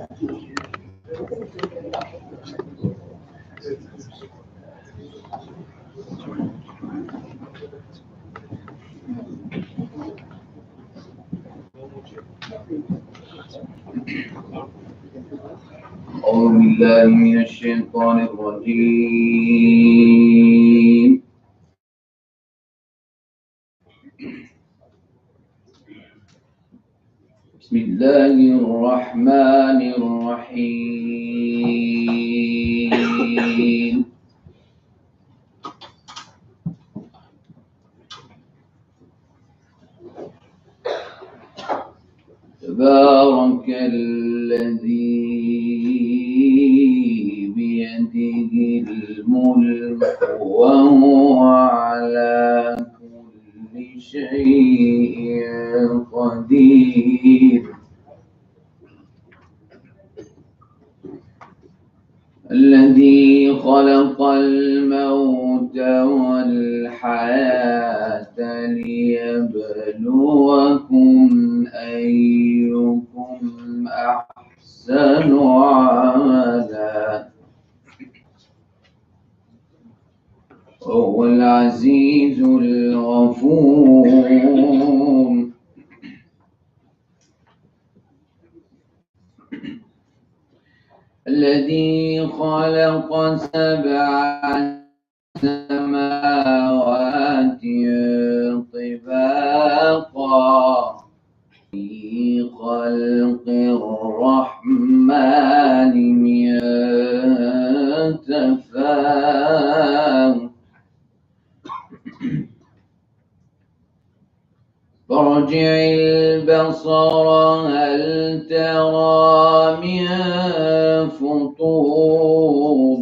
أعوذ بالله من الشيطان الرجيم. بسم الله الرحمن الرحيم. تبارك الذي بيده الملك وهو على كل شيء قدير. الذي خلق الموت والحياة ليبلوكم أيكم أحسن عملا وهو العزيز الغفور. الذي خلق 7 سماوات طباقا في خلق الرحمن من تفاوت. فارجع البصر هل ترى من فطور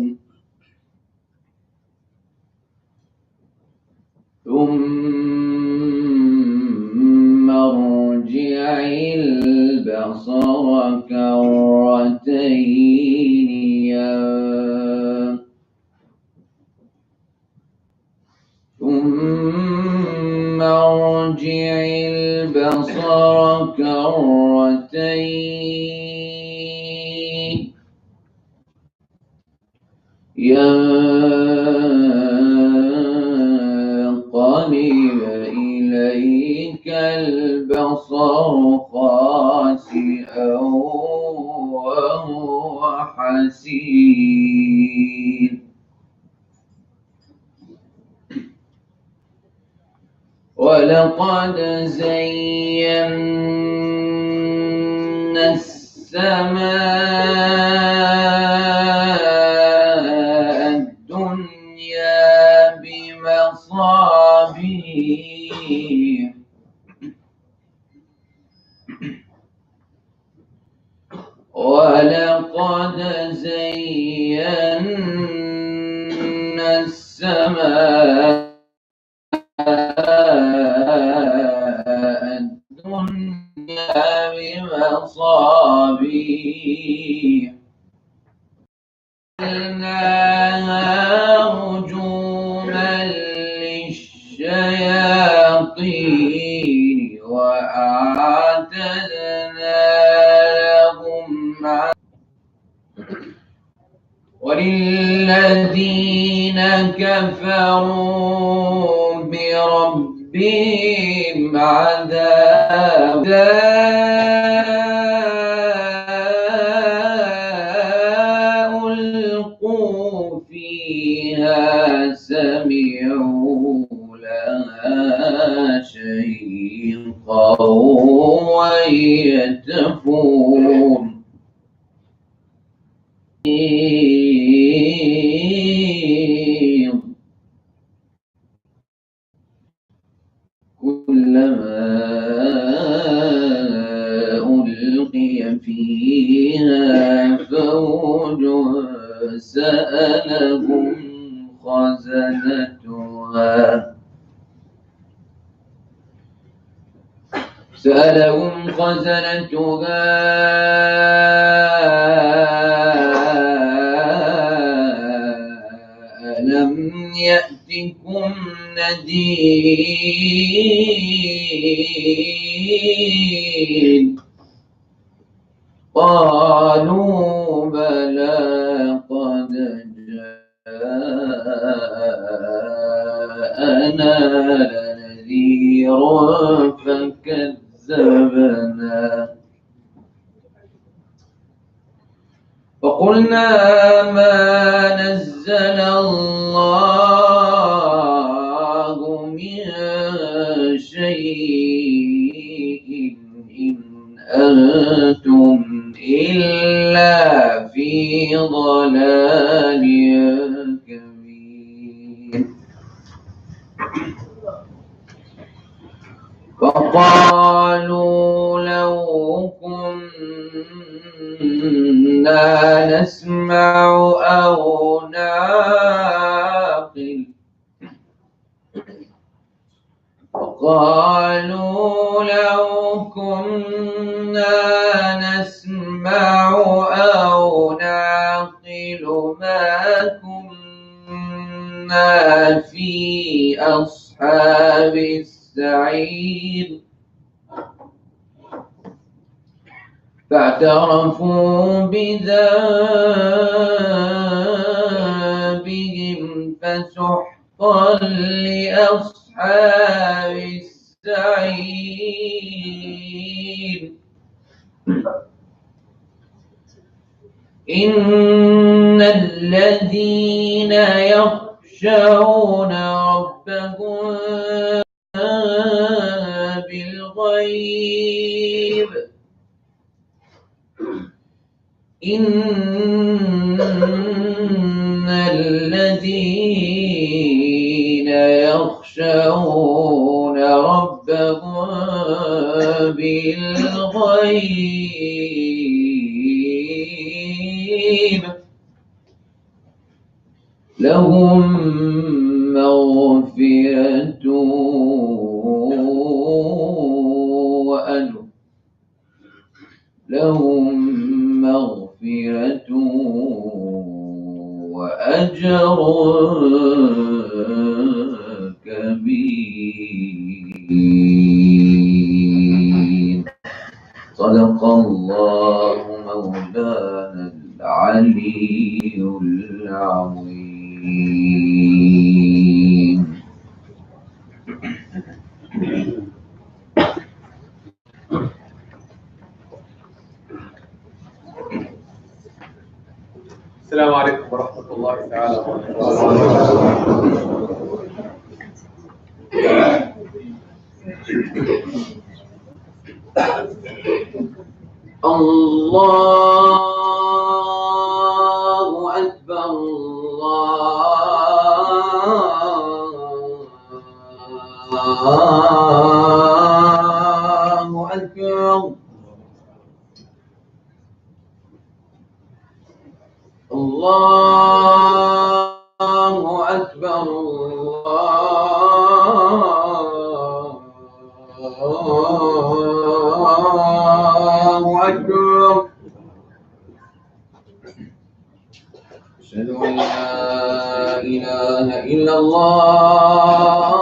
ثم ارجع البصر كرتين ثم ارجع البصر كرتين ينقلب إليك البصر خاسئا وهو حسير. ولقد زينا السماء الدنيا بمصابيح ولقد زينا السماء الدنيا بمصابيح جعلناها رجوما للشياطين وأعتدنا لهم وللذين كفروا بربهم عذاب ألقوا فيها سمعوا لها شيقا وهي تفور. كلما ألقي فيها فوج سألهم خزنتها ألم يأتكم نذير قالوا بلى قد جاءنا نذير فكذبنا وقلنا ما نزل الله من شيء إن أنتم إلا في ضلال كبير وقالوا لو كنا نسمع أو نعقل وقالوا لو كنا نسمع أو نعقل ما كنا في أصحاب السعير فاعترفوا بذنبهم فسحقا لأصحاب السعير إن الذين يخشون ربهم بالغيب إن الذين يخشون ربهم بالغيب لهم مغفرة وأجر وأجر كبير صدق الله مولانا العلي العظيم. السلام عليكم ورحمة الله تعالى وبركاته. الله أكبر الله أكبر الله أكبر الله أكبر أشهد أن لا إله إلا الله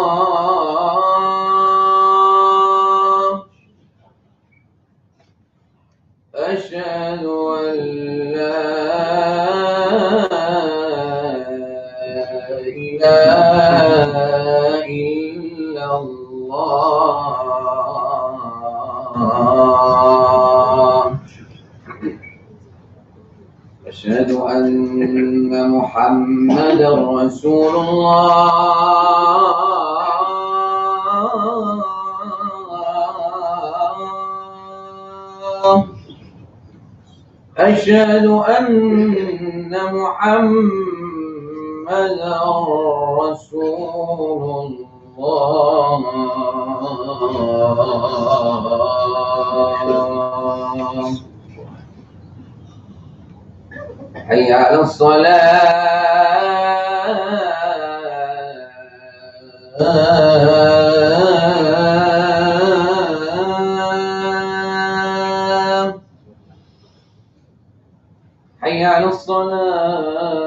أشهد أن لا إله إلا الله أشهد أن محمدا رسول الله أشهد أن محمدا رسول الله حي على الصلاة حي على الصلاة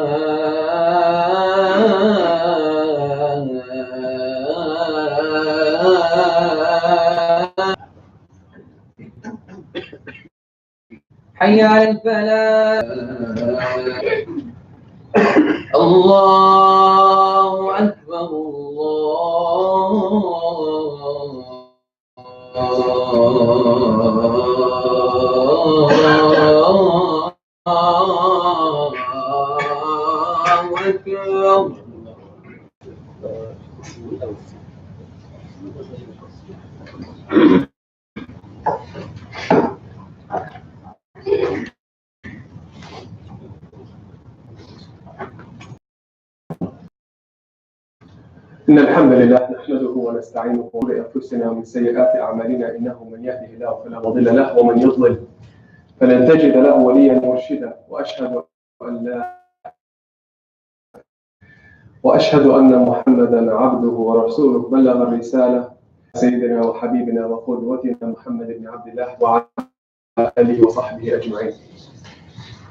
حي على الفلاح. الله أكبر الله أكبر. إن الحمد لله نحمده ونستعينه بأنفسنا ومن سيئات أعمالنا إنه من يهده الله فلا مضل له ومن يضلل فلن تجد له وليا مرشدا وأشهد أن محمدا عبده ورسوله بلغ الرسالة سيدنا وحبيبنا وقدوتنا محمد بن عبد الله وعلى آله وصحبه أجمعين.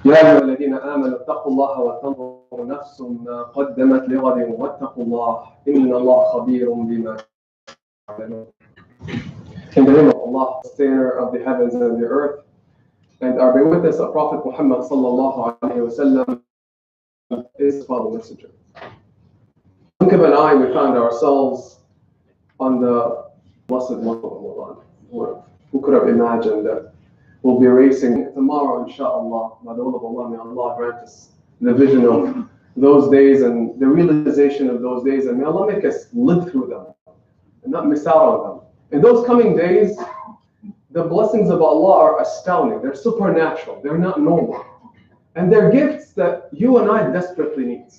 يا أيها الذين آمنوا اتقوا الله وتنظر نفس ما قدمت لغد واتقوا الله إن الله خبير بما تعملون. In the name of Allah, sustainer of the heavens and the earth, and our bear witness of Prophet Muhammad sallallahu alaihi wasallam is father messenger. Look at an eye, we found ourselves on the blessed month of Ramadan. Who could have imagined that we'll be racing tomorrow, inshallah, by the will of Allah. May Allah grant us the vision of those days and the realization of those days, and may Allah make us live through them and not miss out on them. In those coming days, the blessings of Allah are astounding. They're supernatural. They're not normal. And they're gifts that you and I desperately need.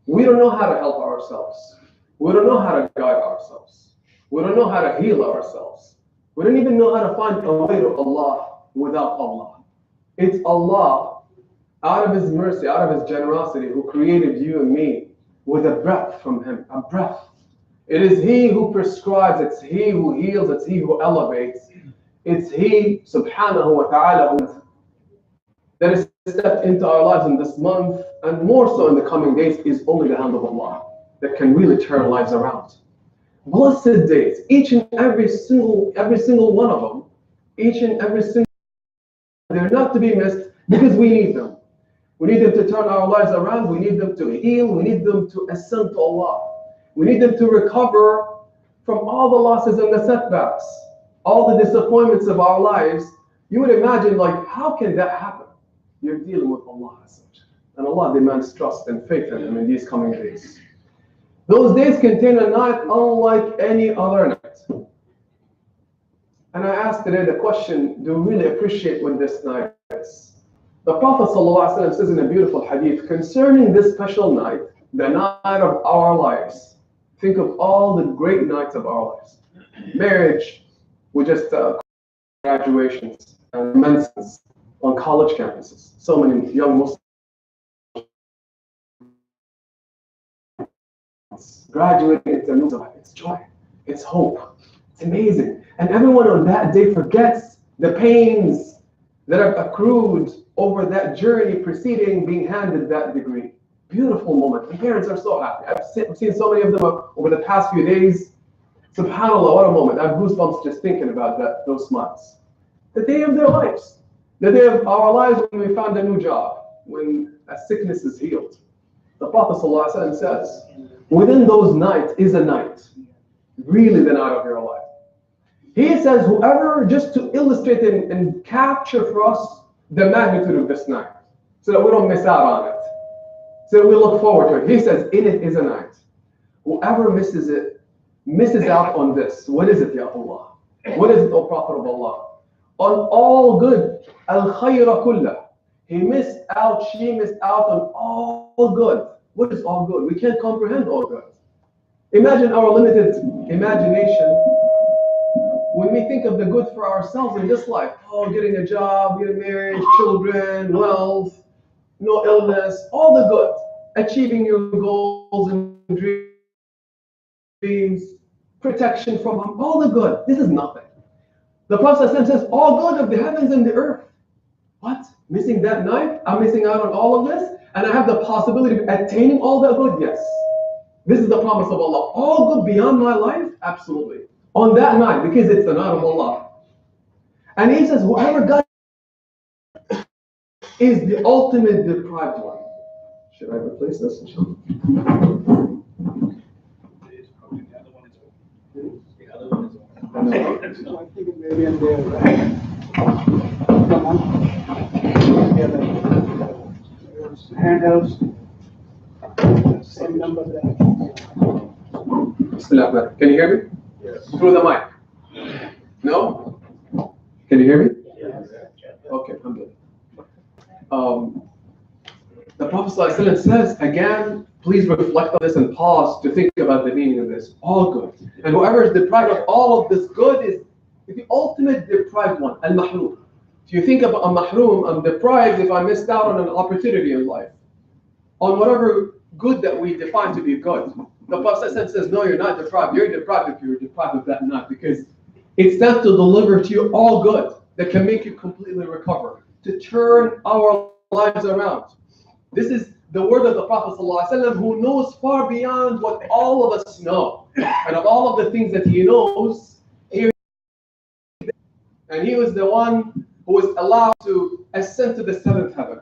We don't know how to help ourselves. We don't know how to guide ourselves. We don't know how to heal ourselves. We don't even know how to find a way to Allah without Allah. It's Allah, out of His mercy, out of His generosity, who created you and me with a breath from Him, a breath. It is He who prescribes, it's He who heals, it's He who elevates. It's He, subhanahu wa ta'ala, that is stepped into our lives in this month, and more so in the coming days, is only the hand of Allah that can really turn lives around. Blessed days, each and every single one of them, each and every single, they're not to be missed because we need them. We need them to turn our lives around. We need them to heal. We need them to ascend to Allah. We need them to recover from all the losses and the setbacks, all the disappointments of our lives. You would imagine, like, how can that happen? You're dealing with Allah, and Allah demands trust and faith in Him in these coming days. Those days contain a night unlike any other night. And I asked today the question, do we really appreciate what this night is? The Prophet ﷺ says in a beautiful hadith concerning this special night, the night of our lives. Think of all the great nights of our lives. Marriage, we just graduations and commencements on college campuses. So many young Muslims graduating, it's a new life, it's joy, it's hope, it's amazing. And everyone on that day forgets the pains that have accrued over that journey preceding being handed that degree. Beautiful moment. The parents are so happy. I've seen so many of them over the past few days. SubhanAllah, what a moment. I have goosebumps just thinking about those smiles. The day of their lives. The day of our lives when we found a new job, when a sickness is healed. The Prophet ﷺ says, within those nights is a night, really the night of your life. He says, whoever, just to illustrate and capture for us the magnitude of this night, so that we don't miss out on it, so that we look forward to it. He says, in it is a night. Whoever misses it, misses out on this. What is it, Ya Allah? What is it, O Prophet of Allah? On all good, al-khayra kullah. He missed out, she missed out on all good. What is all good? We can't comprehend all good. Imagine our limited imagination when we think of the good for ourselves in this life. Oh, getting a job, getting married, children, wealth, no illness, all the good. Achieving your goals and dreams, protection from harm, all the good. This is nothing. The Prophet says, all good of the heavens and the earth. What? Missing that night? I'm missing out on all of this? And I have the possibility of attaining all that good? Yes. This is the promise of Allah. All good beyond my life? Absolutely. On that night, because it's the night of Allah. And He says, whoever got is the ultimate deprived one. Should I replace this? Handhelds, same number there. Can you hear me? Yes. Through the mic? No? Can you hear me? Yes. Okay, I'm good. The Prophet ﷺ says, again, please reflect on this and pause to think about the meaning of this. All good. And whoever is deprived of all of this good is the ultimate deprived one, al-mahroom. If you think about a mahroom, I'm deprived if I missed out on an opportunity in life, on whatever good that we define to be good. The Prophet says, no, you're not deprived. You're deprived if you're deprived of that not, because it's meant to deliver to you all good that can make you completely recover, to turn our lives around. This is the word of the Prophet ﷺ, who knows far beyond what all of us know. And of all of the things that he knows, and he was the one who was allowed to ascend to the seventh heaven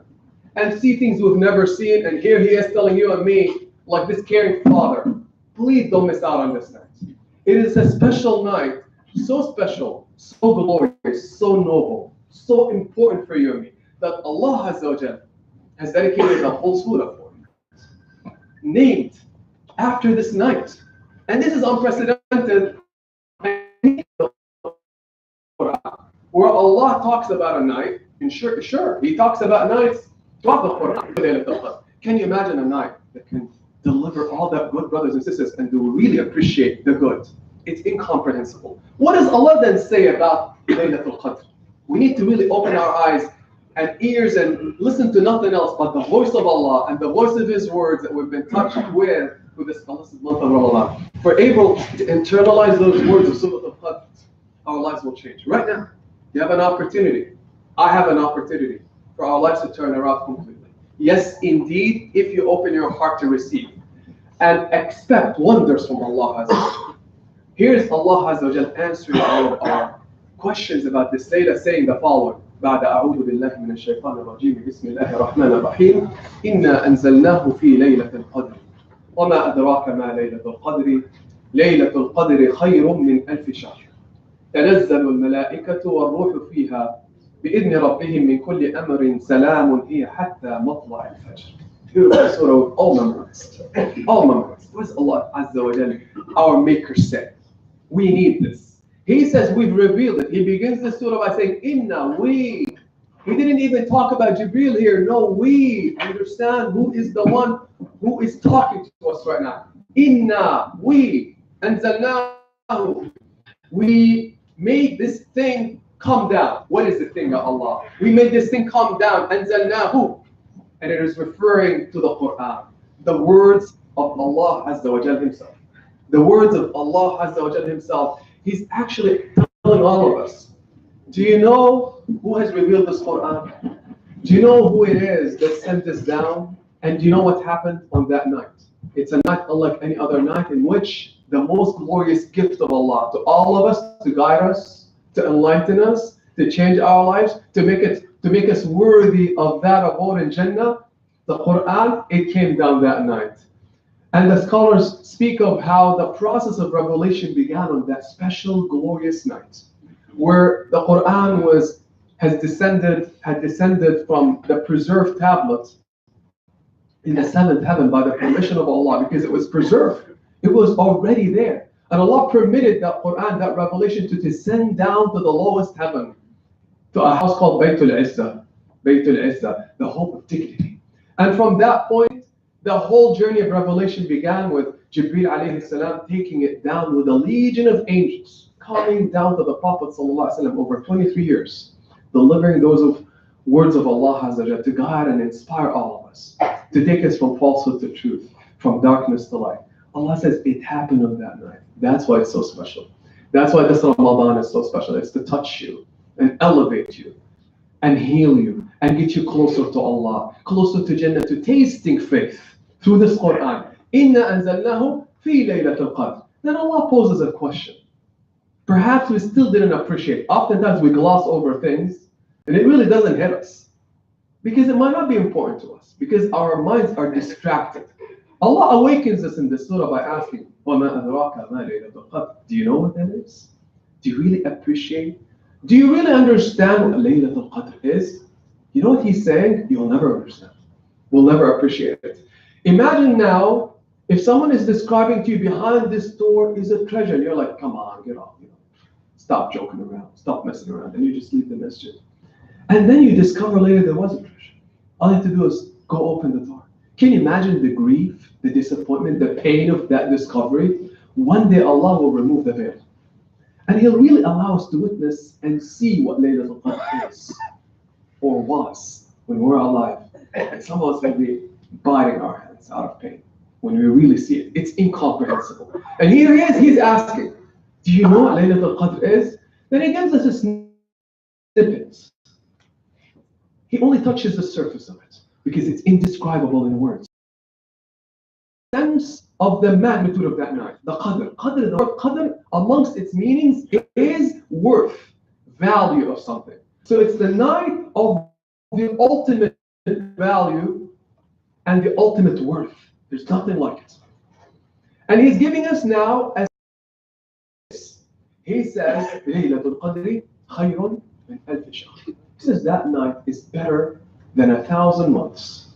and see things we've never seen. And here he is telling you and me, like this caring father, please don't miss out on this night. It is a special night, so special, so glorious, so noble, so important for you and me, that Allah Azza wa Jal has dedicated a whole surah for it, named after this night. And this is unprecedented, where Allah talks about a night, and sure, He talks about nights throughout the Quran. Can you imagine a night that can deliver all that good, brothers and sisters, and do really appreciate the good? It's incomprehensible. What does Allah then say about Laylatul Qadr? We need to really open our eyes and ears and listen to nothing else but the voice of Allah and the voice of His words that we've been touched with this blessed month of Ramadan. If we're able to internalize those words of Surah Al-Qadr, our lives will change. Right now, you have an opportunity. I have an opportunity for our lives to turn around completely. Yes, indeed, if you open your heart to receive and expect wonders from Allah Azza wa Jal. Here's Allah Azza wa Jal answering all of our questions about this layla, saying the following. بعد أعوذ بالله من الشيطان الرجيم بسم الله الرحمن الرحيم إنا أنزلناه في ليلة القدر وما أدراك ما ليلة القدر ليلة القدر خير من 1000 شهر تنزل الملائكة والروح فيها بإذن ربهم من كل أمر سلام هي حتى مطلع الفجر. Beautiful surah with all memorized. All memorized. What does Allah Azza wa Jalla, our Maker, say? We need this. He says we've revealed it. He begins the surah by saying, Inna, we. He didn't even talk about Jibreel here. No, we understand who is the one who is talking to us right now. Inna, we. Anzalnahu. We made this thing come down. What is the thing of Allah? We made this thing come down. Anzalnahu. And it is referring to the Quran. The words of Allah Azza wa Jal Himself. The words of Allah Azza wa Jal Himself. He's actually telling all of us. Do you know who has revealed this Quran? Do you know who it is that sent this down? And do you know what happened on that night? It's a night unlike any other night in which the most glorious gift of Allah to all of us, to guide us, to enlighten us, to change our lives, to make us worthy of that abode in Jannah, the Quran, it came down that night. And the scholars speak of how the process of revelation began on that special glorious night, where the Quran had descended from the preserved tablets in the seventh heaven by the permission of Allah, because it was preserved. It was already there. And Allah permitted that Quran, that revelation, to descend down to the lowest heaven, to a house called Baytul Izzah, the hope of dignity. And from that point, the whole journey of revelation began with Jibreel alayhi salam taking it down with a legion of angels, coming down to the Prophet ﷺ over 23 years, delivering those words of Allah Azza wa Jalla to guide and inspire all of us, to take us from falsehood to truth, from darkness to light. Allah says it happened on that night. That's why it's so special. That's why this Ramadan is so special. It's to touch you and elevate you and heal you and get you closer to Allah, closer to Jannah, to tasting faith through this Quran. Inna anzalnahu fi laylatul qadr. Then Allah poses a question. Perhaps we still didn't appreciate. Oftentimes we gloss over things and it really doesn't hit us. because it might not be important to us, because our minds are distracted. Allah awakens us in this surah by asking, وَمَا أَدْرَاكَ مَا لَيْلَةُ الْقَدْرِ. Do you know what that is? Do you really appreciate? Do you really understand what Laylatul Qadr is? You know what he's saying? You'll never understand. We'll never appreciate it. Imagine now, if someone is describing to you behind this door is a treasure, and you're like, come on, get off. Stop joking around. Stop messing around. And you just leave the masjid. And then you discover later there was a treasure. All you have to do is go open the door. Can you imagine the grief, the disappointment, the pain of that discovery? One day Allah will remove the veil. And He'll really allow us to witness and see what Laylatul Qadr is or was when we're alive. And some of us will be biting our hands out of pain when we really see it. It's incomprehensible. And here he is, he's asking, do you know what Laylatul Qadr is? Then he gives us a snippet. He only touches the surface of it because it's indescribable in words. Sense of the magnitude of that night, the Qadr. The word Qadr, amongst its meanings, is worth, value of something. So it's the night of the ultimate value and the ultimate worth. There's nothing like it. And he's giving us now as he says, Laylatul Qadri khayrun min alf shahr. He says that night is better than 1,000 months.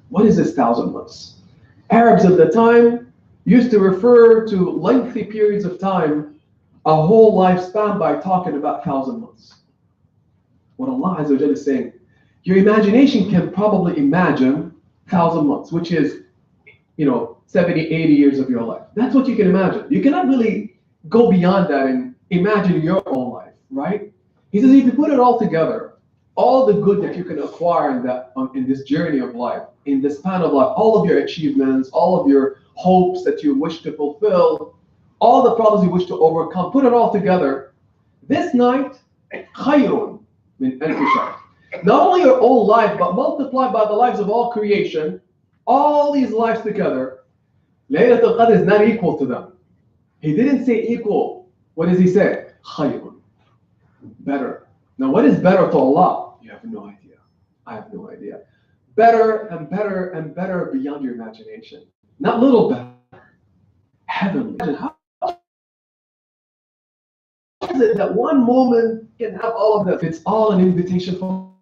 What is this 1,000 months? Arabs of the time used to refer to lengthy periods of time, a whole lifespan, by talking about 1,000 months. What Allah Azza wa Jalla is saying, your imagination can probably imagine 1,000 months, which is, 70, 80 years of your life. That's what you can imagine. You cannot really go beyond that and imagine your own life, right? He says if you put it all together, all the good that you can acquire in this journey of life, in this span of life, all of your achievements, all of your hopes that you wish to fulfill, all the problems you wish to overcome, put it all together. This night, khayrun min alf shahr. Not only your own life, but multiplied by the lives of all creation, all these lives together, Laylatul Qadr is not equal to them. He didn't say equal. What does he say? Khayrun. Better. Now, what is better to Allah? You have no idea. I have no idea. Better and better and better beyond your imagination. Not little better. Heavenly. How is it that one moment can have all of that? It's all an invitation from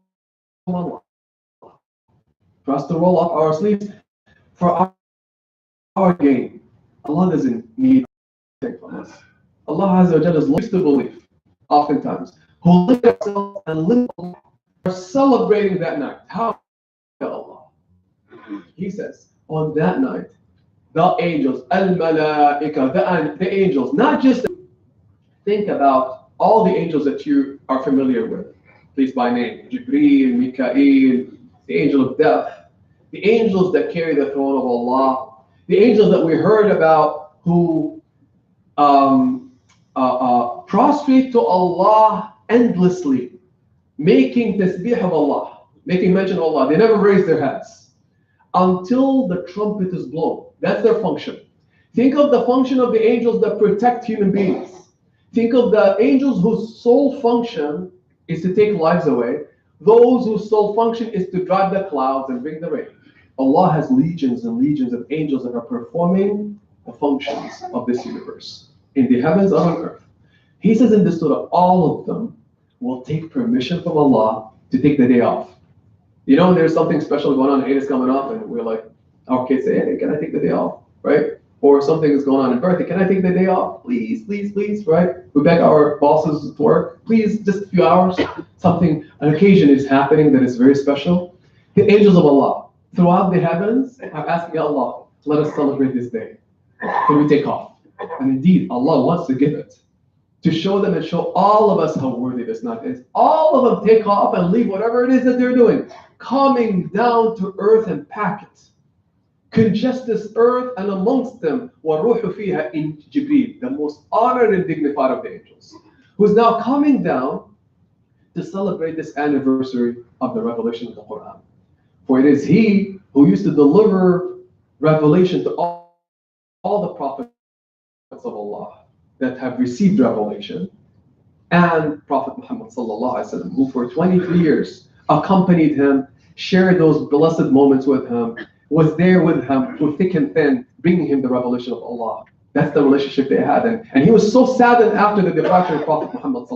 Allah. For us to roll up our sleeves for our gain. Allah doesn't need anything from us. Allah Azza wa Jalla is used to believe, oftentimes, who live themselves and live are celebrating that night. How? Allah. He says, on that night, the angels, al-malaika, the angels, not just think about all the angels that you are familiar with, please by name, Jibreel, Mikael, the angel of death, the angels that carry the throne of Allah, the angels that we heard about who prostrate to Allah endlessly, making tasbih of Allah, making mention of Allah. They never raise their heads until the trumpet is blown. That's their function. Think of the function of the angels that protect human beings. Think of the angels whose sole function is to take lives away. Those whose sole function is to drive the clouds and bring the rain. Allah has legions and legions of angels that are performing the functions of this universe in the heavens and on earth. He says in this surah, all of them will take permission from Allah to take the day off. There's something special going on, Eid is coming up, and we're like, our kids say, hey, can I take the day off, right? Or something is going on in birthday, can I take the day off? Please, please, please, right? We beg our bosses to work, please, just a few hours. An occasion is happening that is very special. The angels of Allah, throughout the heavens, are asking Allah, let us celebrate this day. Can we take off? And indeed, Allah wants to give it. To show them and show all of us how worthy this night is. All of them take off and leave whatever it is that they're doing. Coming down to earth and pack it. Congest this earth, and amongst them, وَالرُّوحُ فِيهَا in Jibreel, the most honored and dignified of the angels, who's now coming down to celebrate this anniversary of the revelation of the Quran. For it is he who used to deliver revelation to all the prophets of Allah that have received revelation, and Prophet Muhammad sallallahu alaihi wasallam, who for 23 years accompanied him shared those blessed moments with him, was there with him through thick and thin, bringing him the revelation of Allah. That's the relationship they had. And he was so saddened after the departure of Prophet Muhammad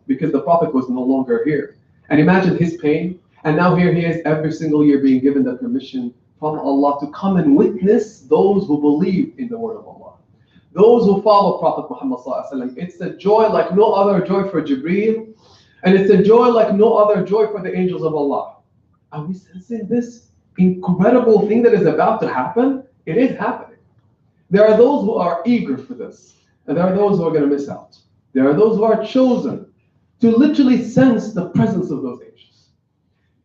because the Prophet was no longer here. And imagine his pain. And now here he is every single year being given the permission from Allah to come and witness those who believe in the word of Allah. Those who follow Prophet Muhammad. It's a joy like no other joy for Jibreel. And it's a joy like no other joy for the angels of Allah. Are we sensing this incredible thing that is about to happen? It is happening. There are those who are eager for this, and there are those who are going to miss out. There are those who are chosen to literally sense the presence of those angels,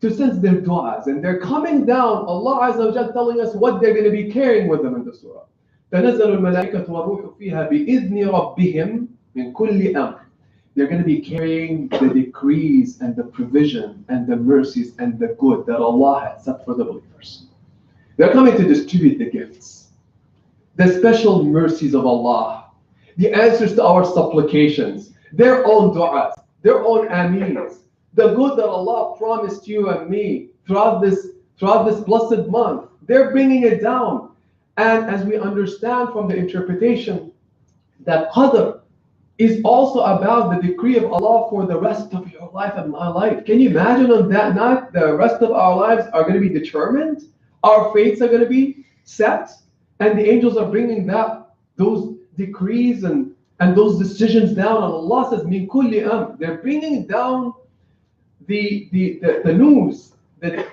to sense their du'as, and they're coming down. Allah Azza wa Jalla telling us what they're going to be carrying with them in the surah. تنزل الملائكة والروح فيها بإذن ربهم من كل أمر. They're going to be carrying the decrees and the provision and the mercies and the good that Allah has set for the believers. They're coming to distribute the gifts, the special mercies of Allah, the answers to our supplications, their own du'as, their own ameens, the good that Allah promised you and me throughout this blessed month. They're bringing it down. And as we understand from the interpretation that qadr is also about the decree of Allah for the rest of your life and my life. Can you imagine on that night the rest of our lives are going to be determined? Our fates are going to be set? And the angels are bringing those decrees and those decisions down. And Allah says, Min kulli amr. They're bringing down the news,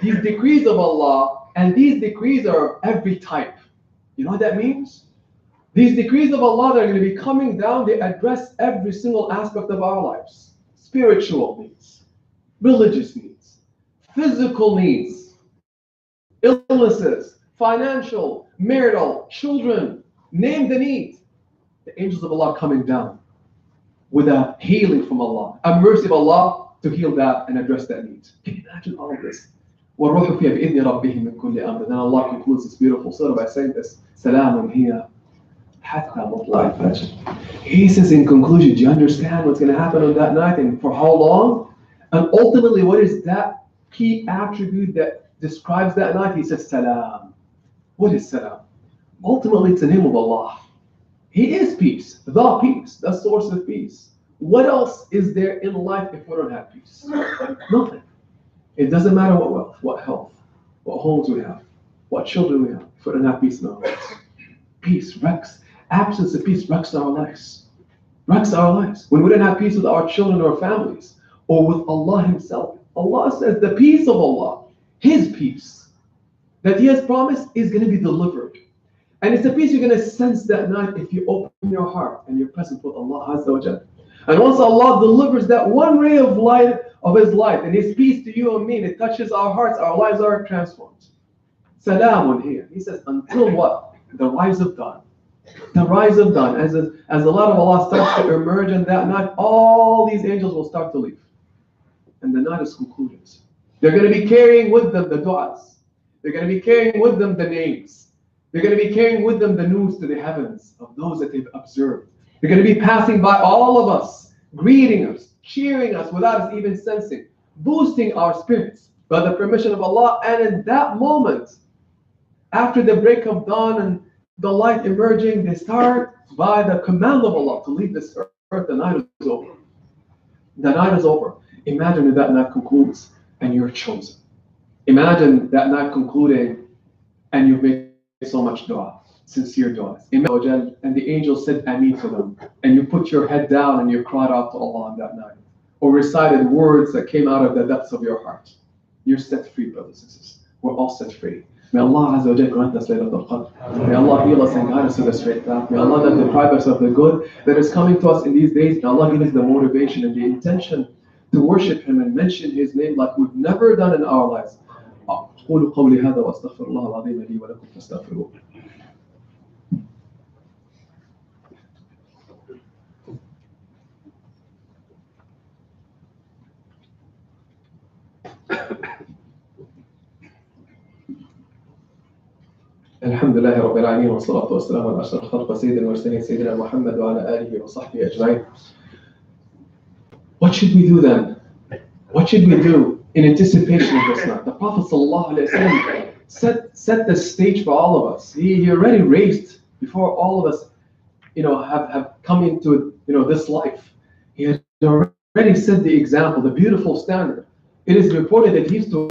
these decrees of Allah, and these decrees are of every type. You know what that means? These decrees of Allah that are going to be coming down, they address every single aspect of our lives. Spiritual needs, religious needs, physical needs, illnesses, financial, marital, children, name the need. The angels of Allah coming down with a healing from Allah, a mercy of Allah to heal that and address that need. Can you imagine all of this? وَالرُّوحُ فِيهَا بِإِذْنِ رَبِّهِمْ مِنْ كُلِّ أَمْرٍ. Then Allah concludes this beautiful surah by saying this, سَلَامٌ هِيَ حَتَّى مَطْلَعِ الْفَجْرِ. He says in conclusion, do you understand what's going to happen on that night and for how long? And ultimately, what is that key attribute that describes that night? He says, Salam. What is Salam? Ultimately, it's the name of Allah. He is peace, the source of peace. What else is there in life if we don't have peace? Nothing. It doesn't matter what wealth, what health, what homes we have, what children we have, if we don't have peace in our lives. Peace wrecks. Absence of peace wrecks our lives. Wrecks our lives. When we don't have peace with our children or families, or with Allah Himself, Allah says the peace of Allah, His peace, that He has promised is going to be delivered. And it's a peace you're going to sense that night if you open your heart and you're present with Allah Azza wa Jalla. And once Allah delivers that one ray of light of His light and His peace to you and me, and it touches our hearts, our lives are transformed. Salamun here. He says, until what? The rise of dawn. The rise of dawn. As the light of Allah starts to emerge in that night, all these angels will start to leave. And the night is concluded. They're going to be carrying with them the du'as. They're going to be carrying with them the names. They're going to be carrying with them the news to the heavens of those that they've observed. They're going to be passing by all of us, greeting us, cheering us without us even sensing, boosting our spirits by the permission of Allah. And in that moment, after the break of dawn and the light emerging, they start by the command of Allah to leave this earth. The night is over. The night is over. Imagine if that night concludes and you're chosen. Imagine that night concluding and you've made so much dua, sincere dua. And the angel said Ameen to them. And you put your head down and you cried out to Allah on that night. Or recited words that came out of the depths of your heart. You're set free, brothers and sisters. We're all set free. May Allah Azza wa Jalla grant us Laylatul Qadr. May Allah heal us and guide us to the straight path. May Allah not deprive us of the good that is coming to us in these days. May Allah give us the motivation and the intention to worship Him and mention His name like we've never done in our lives. أقول قولي هذا وأستغفر الله العظيم لي ولكم فاستغفروه. الحمد لله رب العالمين والصلاة والسلام على أشرف الخلق سيد المرسلين سيدنا محمد وعلى آله وصحبه أجمعين. What should we do then? What should we do in anticipation of this night. The Prophet ﷺ set the stage for all of us. He already raised before all of us, have come into, this life. He had already set the example, the beautiful standard. It is reported that he's doing